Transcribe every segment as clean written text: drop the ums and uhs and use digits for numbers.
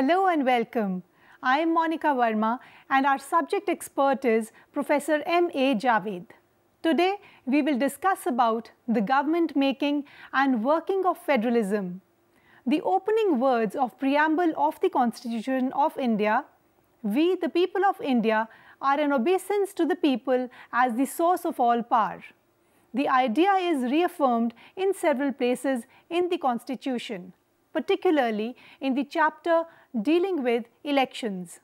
Hello and welcome. I am Monica Verma and our subject expert is Professor M.A. Javed. Today we will discuss about the government making and working of federalism. The opening words of Preamble of the Constitution of India, "We, the people of India, are an obeisance to the people as the source of all power." The idea is reaffirmed in several places in the Constitution, particularly in the chapter dealing with elections.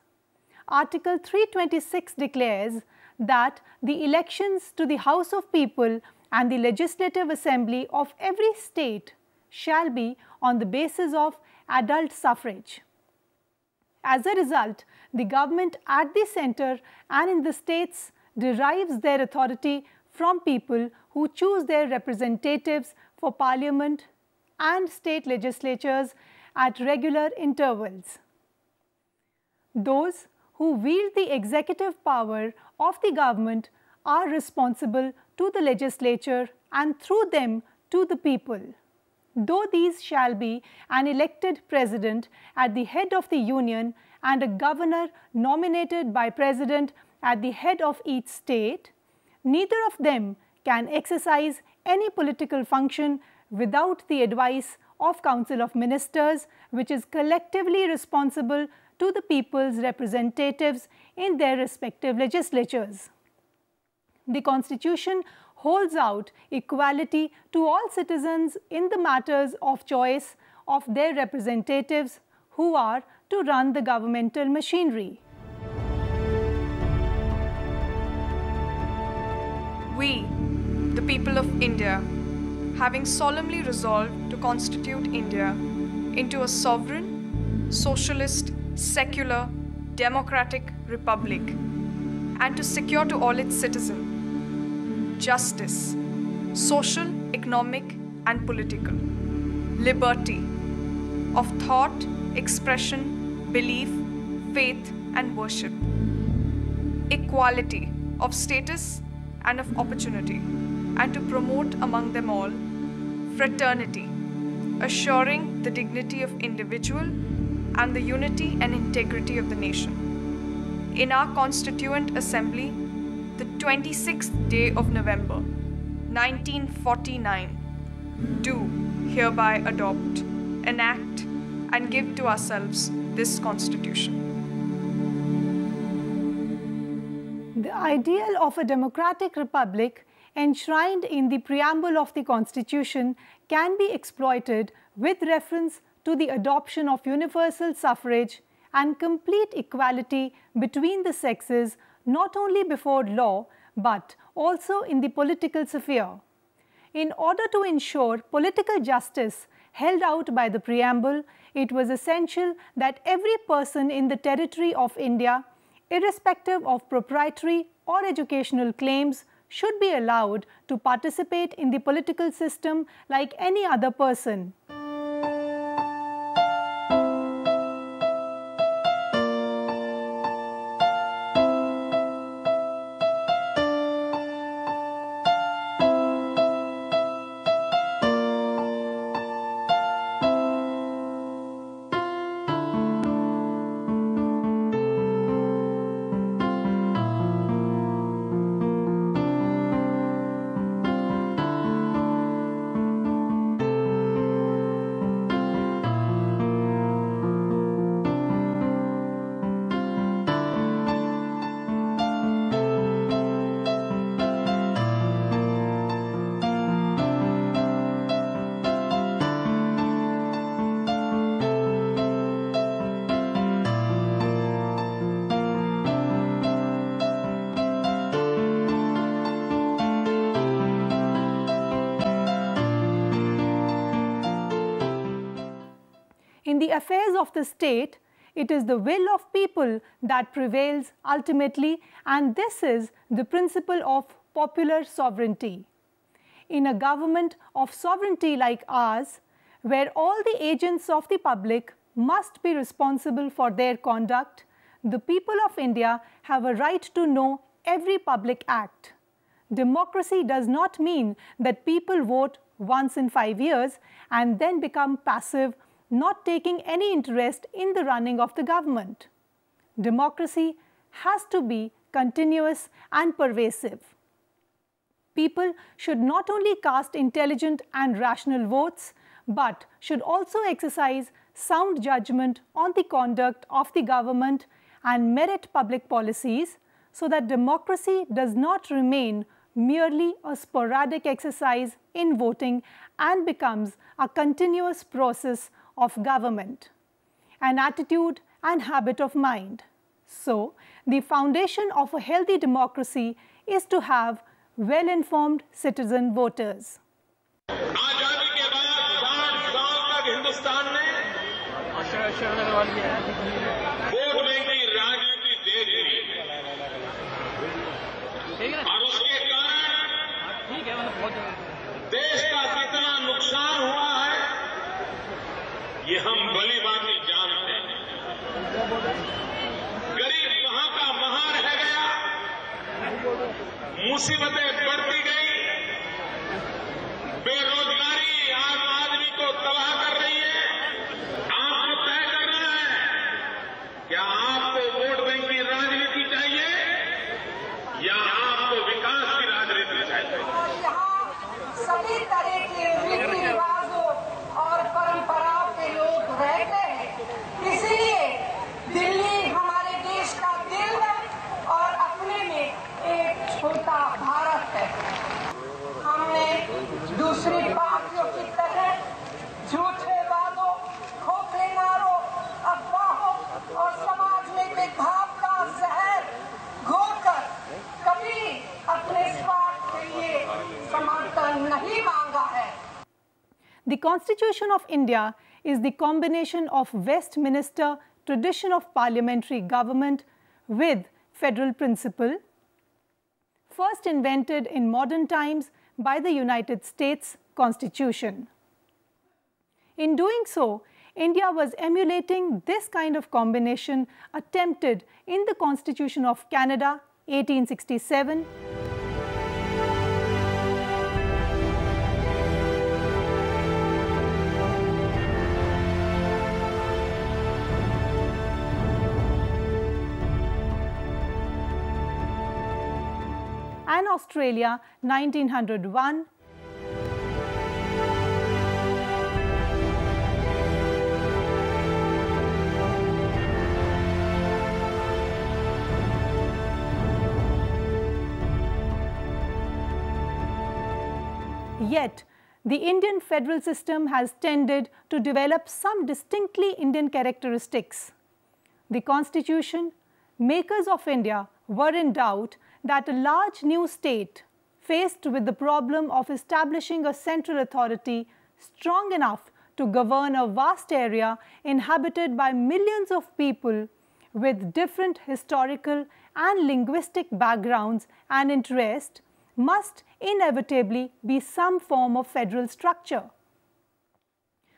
Article 326 declares that the elections to the House of People and the Legislative Assembly of every state shall be on the basis of adult suffrage. As a result, the government at the center and in the states derives their authority from people who choose their representatives for parliament and state legislatures at regular intervals. Those who wield the executive power of the government are responsible to the legislature and through them to the people. Though these shall be an elected president at the head of the union and a governor nominated by president at the head of each state, neither of them can exercise any political function without the advice of Council of Ministers, which is collectively responsible to the people's representatives in their respective legislatures. The Constitution holds out equality to all citizens in the matters of choice of their representatives who are to run the governmental machinery. We, the people of India, having solemnly resolved to constitute India into a sovereign, socialist, secular, democratic republic, and to secure to all its citizens justice, social, economic, and political, liberty of thought, expression, belief, faith, and worship, equality of status and of opportunity, and to promote among them all fraternity, assuring the dignity of individual and the unity and integrity of the nation. In our Constituent Assembly, the 26th day of November, 1949, do hereby adopt, enact, and give to ourselves this Constitution. The ideal of a democratic republic enshrined in the preamble of the Constitution can be exploited with reference to the adoption of universal suffrage and complete equality between the sexes, not only before law but also in the political sphere. In order to ensure political justice held out by the preamble, it was essential that every person in the territory of India, irrespective of proprietary or educational claims, should be allowed to participate in the political system like any other person. In the affairs of the state, it is the will of people that prevails ultimately, and this is the principle of popular sovereignty. In a government of sovereignty like ours, where all the agents of the public must be responsible for their conduct, the people of India have a right to know every public act. Democracy does not mean that people vote once in 5 years and then become passive not taking any interest in the running of the government. Democracy has to be continuous and pervasive. People should not only cast intelligent and rational votes, but should also exercise sound judgment on the conduct of the government and merit public policies, so that democracy does not remain merely a sporadic exercise in voting and becomes a continuous process of government, an attitude and habit of mind. So, the foundation of a healthy democracy is to have well-informed citizen voters. आजादी के बाद 60 साल तक हिंदुस्तान ने vote bank की राजनीति देखी और उसके कारण देश का कितना नुकसान हुआ है ये हम भली भांति जानते हैं। गरीब कहां का वहां रह गया, मुसीबतें बढ़ती गई, बेरोजगारी आम आदमी को तबाह कर रही है। आपको तय करना है, क्या आपको वोट बैंक की राजनीति चाहिए या आपको विकास की राजनीति चाहिए? सभी तरह के रीति रिवाजों और परंपराओं के लोग रहते हैं, इसलिए दिल्ली हमारे देश का दिल है और अपने में एक छोटा भारत है। हमने दूसरी पार्टियों की तरह झूठे वादों, खोखले नारों, अफवाहों और समाज में भेदभाव का जहर घोलकर कभी अपने स्वार्थ के लिए समर्थन नहीं मांगा है। The Constitution of India is the combination of Westminster tradition of parliamentary government with federal principle, first invented in modern times by the United States Constitution. In doing so, India was emulating this kind of combination attempted in the Constitution of Canada, 1867, and Australia, 1901, Yet, the Indian federal system has tended to develop some distinctly Indian characteristics. The Constitution makers of India were in doubt that a large new state, faced with the problem of establishing a central authority strong enough to govern a vast area inhabited by millions of people with different historical and linguistic backgrounds and interests, must inevitably be some form of federal structure.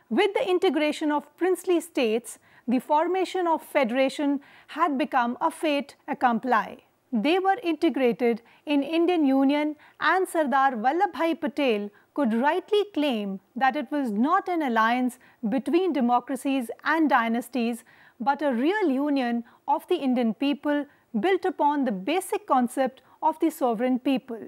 With the integration of princely states, the formation of federation had become a fait accompli. They were integrated in Indian Union, and Sardar Vallabhbhai Patel could rightly claim that it was not an alliance between democracies and dynasties, but a real union of the Indian people built upon the basic concept of the sovereign people.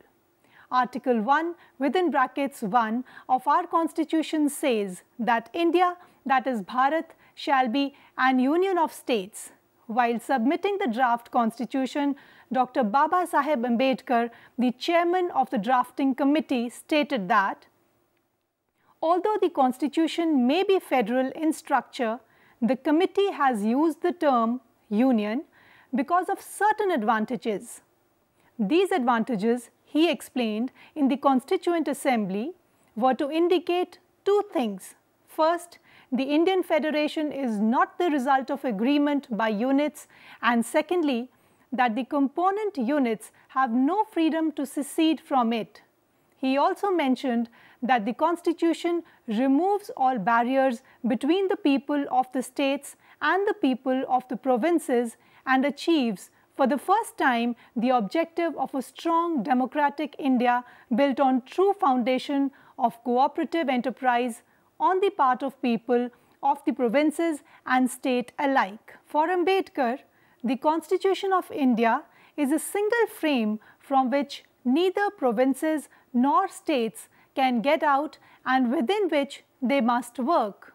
Article 1 within brackets 1 of our Constitution says that India, that is Bharat, shall be an union of states. While submitting the draft constitution, Dr. Baba Saheb Ambedkar, the chairman of the drafting committee, stated that although the constitution may be federal in structure, the committee has used the term union because of certain advantages. These advantages, he explained in the Constituent Assembly, were to indicate two things. First, the Indian Federation is not the result of agreement by units, and secondly, that the component units have no freedom to secede from it. He also mentioned that the Constitution removes all barriers between the people of the states and the people of the provinces and achieves for the first time the objective of a strong democratic India built on true foundation of cooperative enterprise on the part of people of the provinces and state alike. For Ambedkar, the Constitution of India is a single frame from which neither provinces nor states can get out and within which they must work.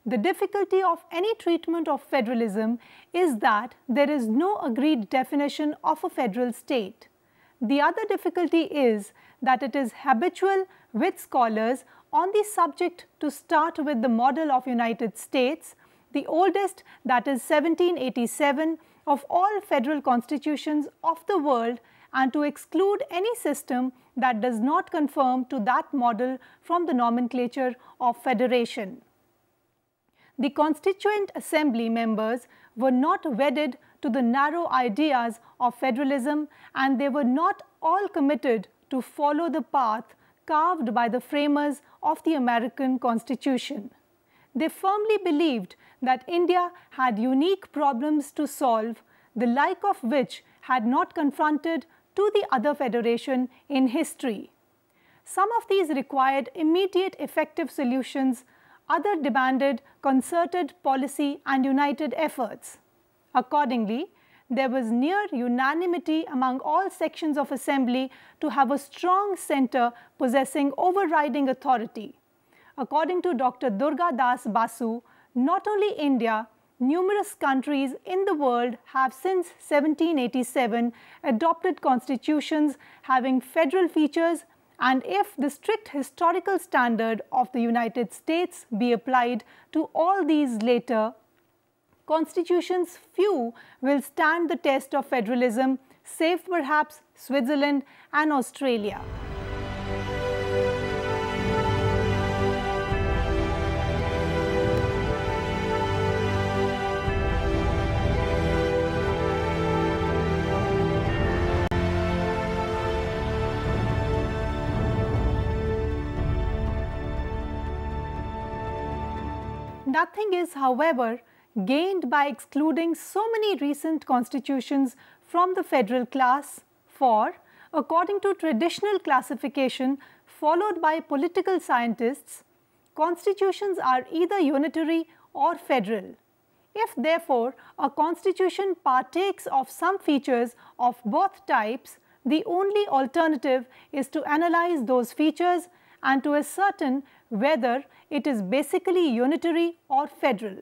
The difficulty of any treatment of federalism is that there is no agreed definition of a federal state. The other difficulty is that it is habitual with scholars on the subject to start with the model of United States, the oldest, that is 1787, of all federal constitutions of the world, and to exclude any system that does not conform to that model from the nomenclature of federation. The Constituent Assembly members were not wedded to the narrow ideas of federalism, and they were not all committed to follow the path carved by the framers of the American Constitution. They firmly believed that India had unique problems to solve, the like of which had not confronted to the other federation in history. Some of these required immediate effective solutions, others demanded concerted policy and united efforts. Accordingly, there was near unanimity among all sections of assembly to have a strong center possessing overriding authority. According to Dr. Durga Das Basu, not only India, numerous countries in the world have since 1787 adopted constitutions having federal features, and if the strict historical standard of the United States be applied to all these later constitutions, few will stand the test of federalism, save perhaps Switzerland and Australia. Nothing is, however, gained by excluding so many recent constitutions from the federal class, for, according to traditional classification followed by political scientists, constitutions are either unitary or federal. If therefore a constitution partakes of some features of both types, the only alternative is to analyze those features and to ascertain whether it is basically unitary or federal.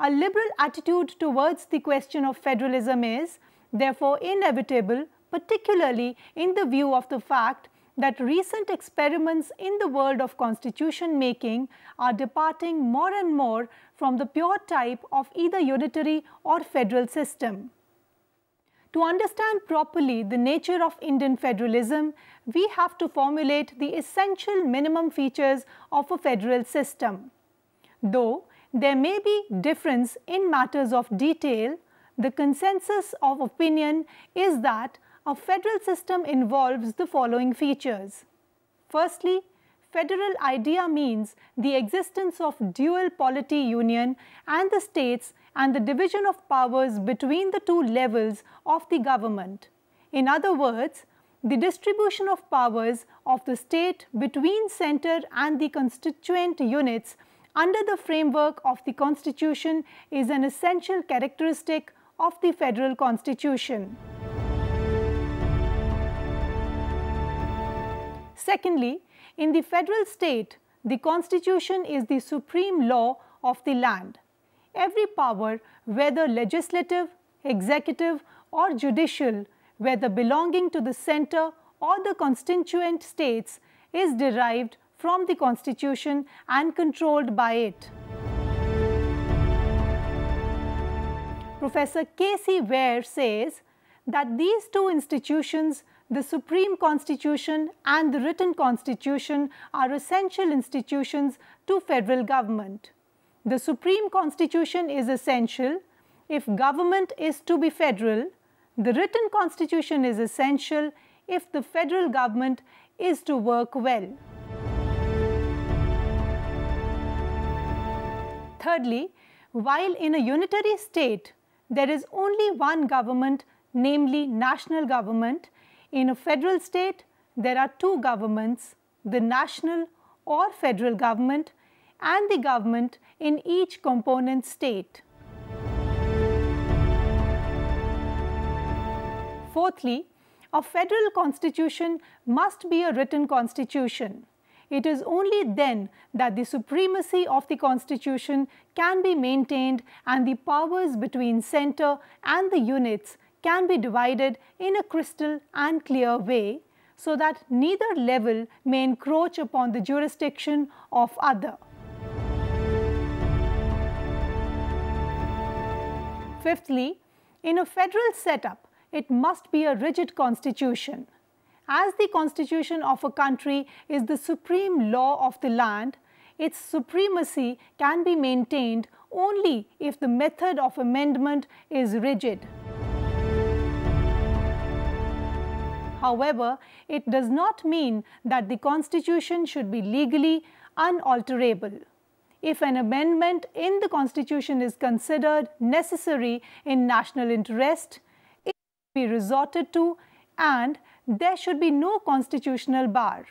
A liberal attitude towards the question of federalism is therefore inevitable, particularly in the view of the fact that recent experiments in the world of constitution making are departing more and more from the pure type of either unitary or federal system. To understand properly the nature of Indian federalism, we have to formulate the essential minimum features of a federal system. Though there may be difference in matters of detail, the consensus of opinion is that a federal system involves the following features. Firstly, federal idea means the existence of dual polity union and the states and the division of powers between the two levels of the government. In other words, the distribution of powers of the state between center and the constituent units under the framework of the Constitution is an essential characteristic of the federal Constitution. Secondly, in the federal state, the Constitution is the supreme law of the land. Every power, whether legislative, executive or judicial, whether belonging to the center or the constituent states, is derived from the Constitution and controlled by it. Professor K.C. Ware says that these two institutions, the Supreme Constitution and the written Constitution, are essential institutions to federal government. The Supreme Constitution is essential if government is to be federal. The written Constitution is essential if the federal government is to work well. Thirdly, while in a unitary state there is only one government, namely national government, in a federal state there are two governments, the national or federal government, and the government in each component state. Fourthly, a federal constitution must be a written constitution. It is only then that the supremacy of the constitution can be maintained and the powers between centre and the units can be divided in a crystal and clear way, so that neither level may encroach upon the jurisdiction of other. Fifthly, in a federal setup, it must be a rigid constitution. As the constitution of a country is the supreme law of the land, its supremacy can be maintained only if the method of amendment is rigid. However, it does not mean that the constitution should be legally unalterable. If an amendment in the constitution is considered necessary in national interest, it should be resorted to, and there should be no constitutional bar.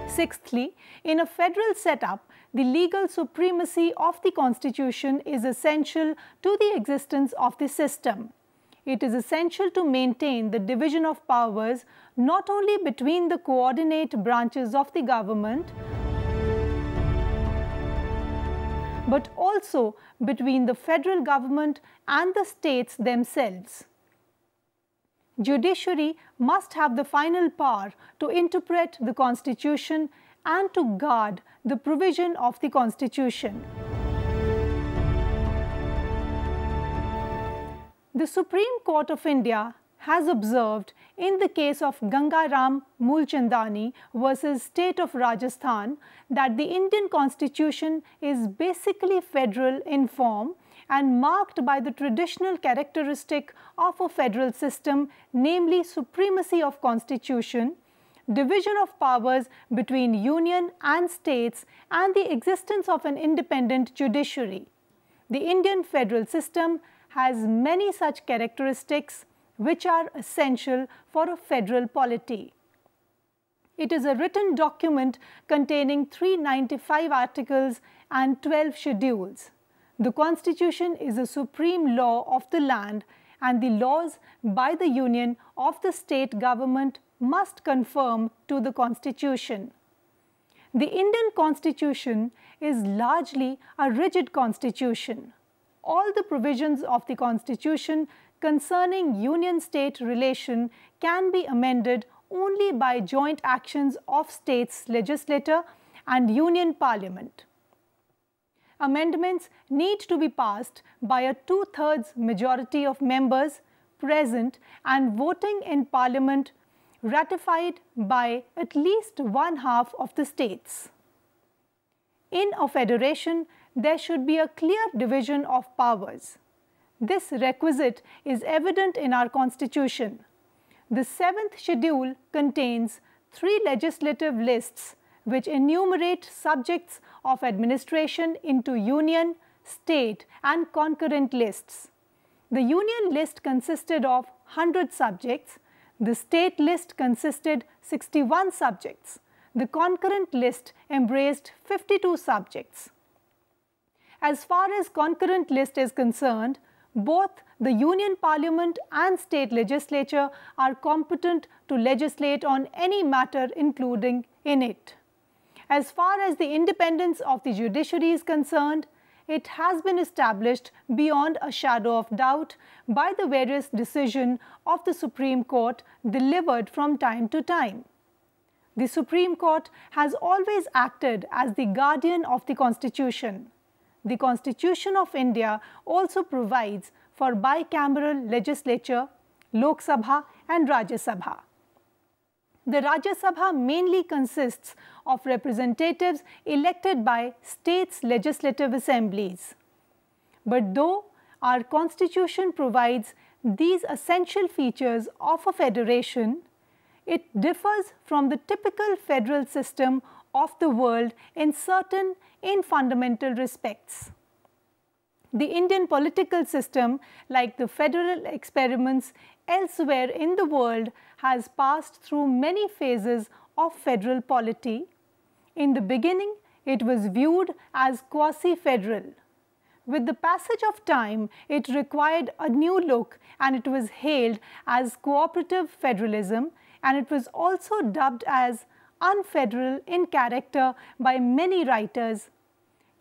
Sixthly, in a federal setup, the legal supremacy of the constitution is essential to the existence of the system. It is essential to maintain the division of powers not only between the coordinate branches of the government, but also between the federal government and the states themselves. Judiciary must have the final power to interpret the Constitution and to guard the provision of the Constitution. The Supreme Court of India has observed in the case of Gangaram Mulchandani versus State of Rajasthan that the Indian Constitution is basically federal in form and marked by the traditional characteristic of a federal system, namely supremacy of constitution, division of powers between union and states, and the existence of an independent judiciary. The Indian federal system has many such characteristics which are essential for a federal polity. It is a written document containing 395 articles and 12 schedules. The Constitution is a supreme law of the land, and the laws by the Union of the state government must conform to the Constitution. The Indian Constitution is largely a rigid constitution. All the provisions of the Constitution concerning Union-state relation can be amended only by joint actions of states' legislature and Union Parliament. Amendments need to be passed by a 2/3 majority of members present and voting in Parliament, ratified by at least 1/2 of the states. In a federation, there should be a clear division of powers. This requisite is evident in our Constitution. The 7th schedule contains 3 legislative lists which enumerate subjects of administration into union, state, and concurrent lists. The union list consisted of 100 subjects, the state list consisted 61 subjects, the concurrent list embraced 52 subjects. As far as concurrent list is concerned, both the Union Parliament and state legislature are competent to legislate on any matter including in it. As far as the independence of the judiciary is concerned, it has been established beyond a shadow of doubt by the various decisions of the Supreme Court delivered from time to time. The Supreme Court has always acted as the guardian of the Constitution. The Constitution of India also provides for bicameral legislature, Lok Sabha and Rajya Sabha. The Rajya Sabha mainly consists of representatives elected by states' legislative assemblies. But though our Constitution provides these essential features of a federation, it differs from the typical federal system of the world in fundamental respects. The Indian political system, like the federal experiments elsewhere in the world, has passed through many phases of federal polity. In the beginning, it was viewed as quasi-federal. With the passage of time, it required a new look and it was hailed as cooperative federalism, and it was also dubbed as unfederal in character by many writers.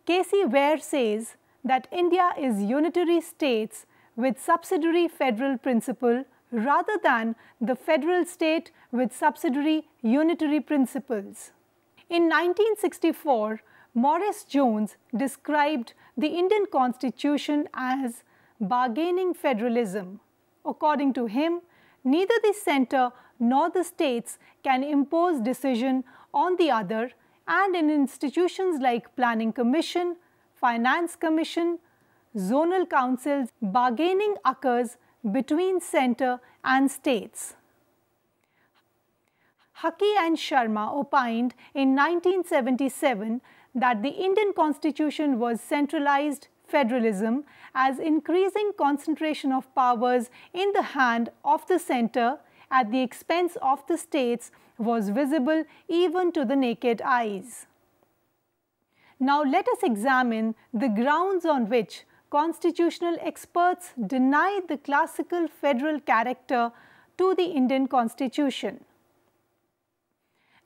K.C. Ware says that India is unitary states with subsidiary federal principle rather than the federal state with subsidiary unitary principles. In 1964, Morris Jones described the Indian Constitution as bargaining federalism. According to him, neither the center nor the states can impose decision on the other, and in institutions like Planning Commission, Finance Commission, zonal councils, bargaining occurs between center and states. Haki and Sharma opined in 1977 that the Indian Constitution was centralized federalism, as increasing concentration of powers in the hand of the center at the expense of the states was visible even to the naked eyes. Now let us examine the grounds on which constitutional experts deny the classical federal character to the Indian Constitution.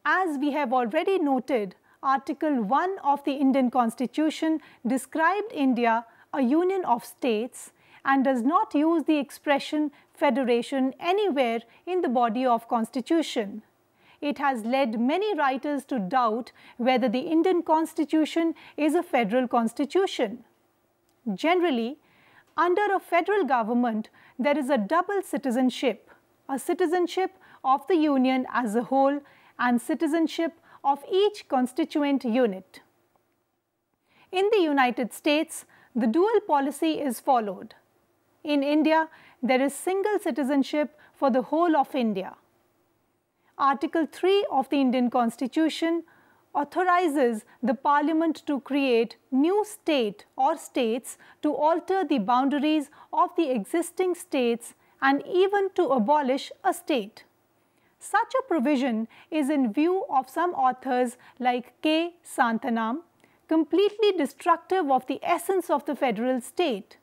As we have already noted, Article 1 of the Indian Constitution described India a union of states and does not use the expression federation anywhere in the body of Constitution. It has led many writers to doubt whether the Indian Constitution is a federal constitution. Generally, under a federal government, there is a double citizenship, a citizenship of the Union as a whole and citizenship of each constituent unit. In the United States, the dual policy is followed. In India, there is single citizenship for the whole of India. Article 3 of the Indian Constitution authorizes the Parliament to create new state or states, to alter the boundaries of the existing states, and even to abolish a state. Such a provision is in view of some authors like K. Santhanam, completely destructive of the essence of the federal state.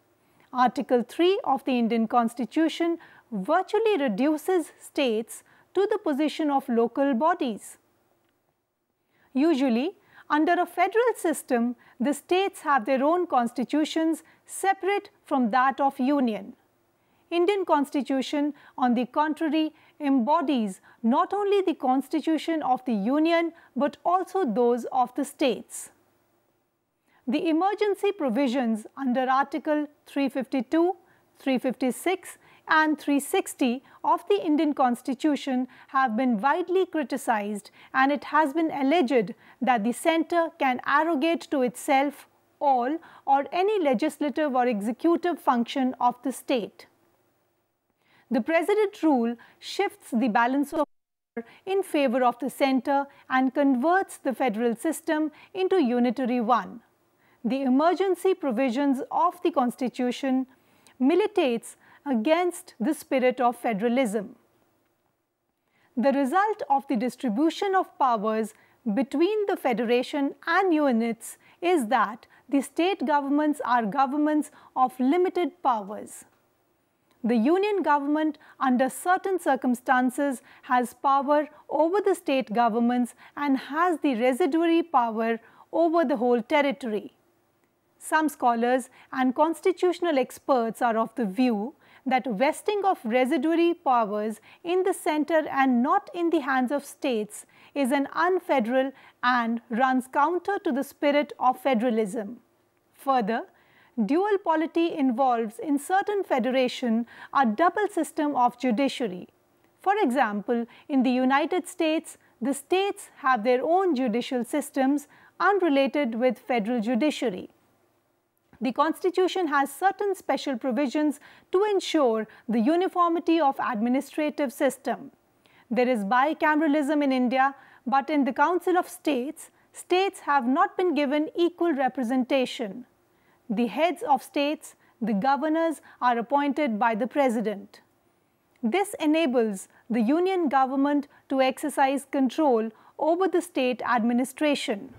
Article 3 of the Indian Constitution virtually reduces states to the position of local bodies. Usually, under a federal system, the states have their own constitutions separate from that of union. Indian Constitution, on the contrary, embodies not only the constitution of the union but also those of the states. The emergency provisions under Article 352, 356 and 360 of the Indian Constitution have been widely criticized, and it has been alleged that the centre can arrogate to itself all or any legislative or executive function of the state. The President rule shifts the balance of power in favor of the centre and converts the federal system into unitary one. The emergency provisions of the Constitution militates against the spirit of federalism. The result of the distribution of powers between the federation and units is that the state governments are governments of limited powers. The union government, under certain circumstances, has power over the state governments and has the residuary power over the whole territory. Some scholars and constitutional experts are of the view that vesting of residuary powers in the centre and not in the hands of states is an unfederal and runs counter to the spirit of federalism. Further, dual polity involves in certain federation a double system of judiciary. For example, in the United States, the states have their own judicial systems unrelated with federal judiciary. The Constitution has certain special provisions to ensure the uniformity of administrative system. There is bicameralism in India, but in the Council of States, states have not been given equal representation. The heads of states, the governors, are appointed by the President. This enables the union government to exercise control over the state administration.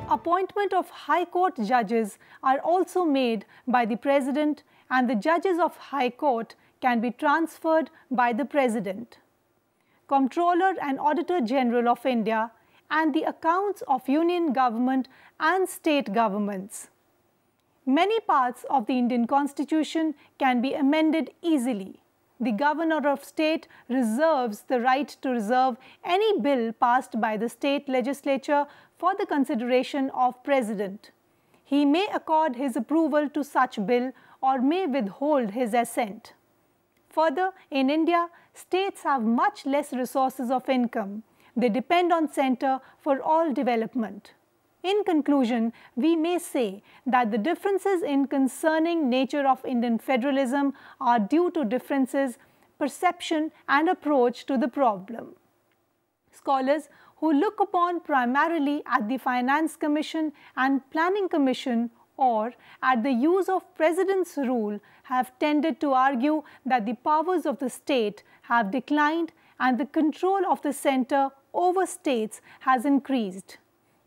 Appointment of High Court judges are also made by the President, and the judges of High Court can be transferred by the President. Comptroller and Auditor General of India, and the accounts of union government and state governments. Many parts of the Indian Constitution can be amended easily. The Governor of State reserves the right to reserve any bill passed by the state legislature for the consideration of President. He may accord his approval to such bill or may withhold his assent. Further, in India, states have much less resources of income. They depend on centre for all development. In conclusion, we may say that the differences in concerning nature of Indian federalism are due to differences, perception and approach to the problem. Scholars who look upon primarily at the Finance Commission and Planning Commission or at the use of President's rule have tended to argue that the powers of the state have declined and the control of the centre over states has increased.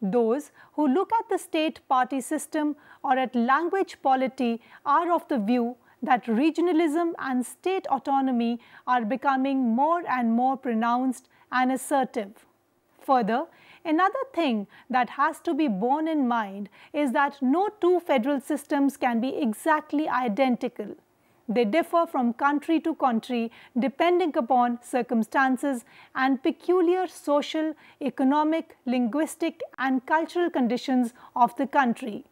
Those who look at the state party system or at language polity are of the view that regionalism and state autonomy are becoming more and more pronounced and assertive. Further, another thing that has to be borne in mind is that no two federal systems can be exactly identical. They differ from country to country depending upon circumstances and peculiar social, economic, linguistic and cultural conditions of the country.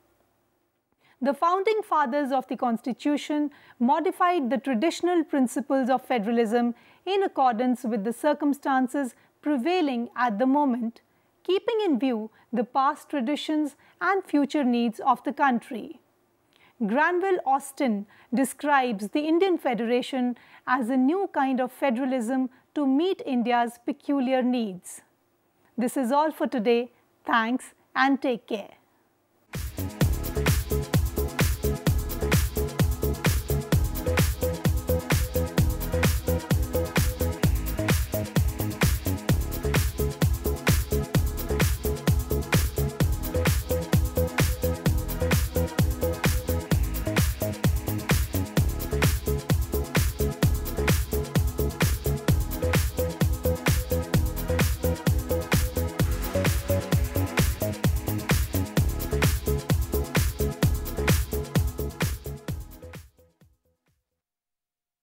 The founding fathers of the Constitution modified the traditional principles of federalism in accordance with the circumstances prevailing at the moment, keeping in view the past traditions and future needs of the country. Granville Austin describes the Indian Federation as a new kind of federalism to meet India's peculiar needs. This is all for today. Thanks and take care.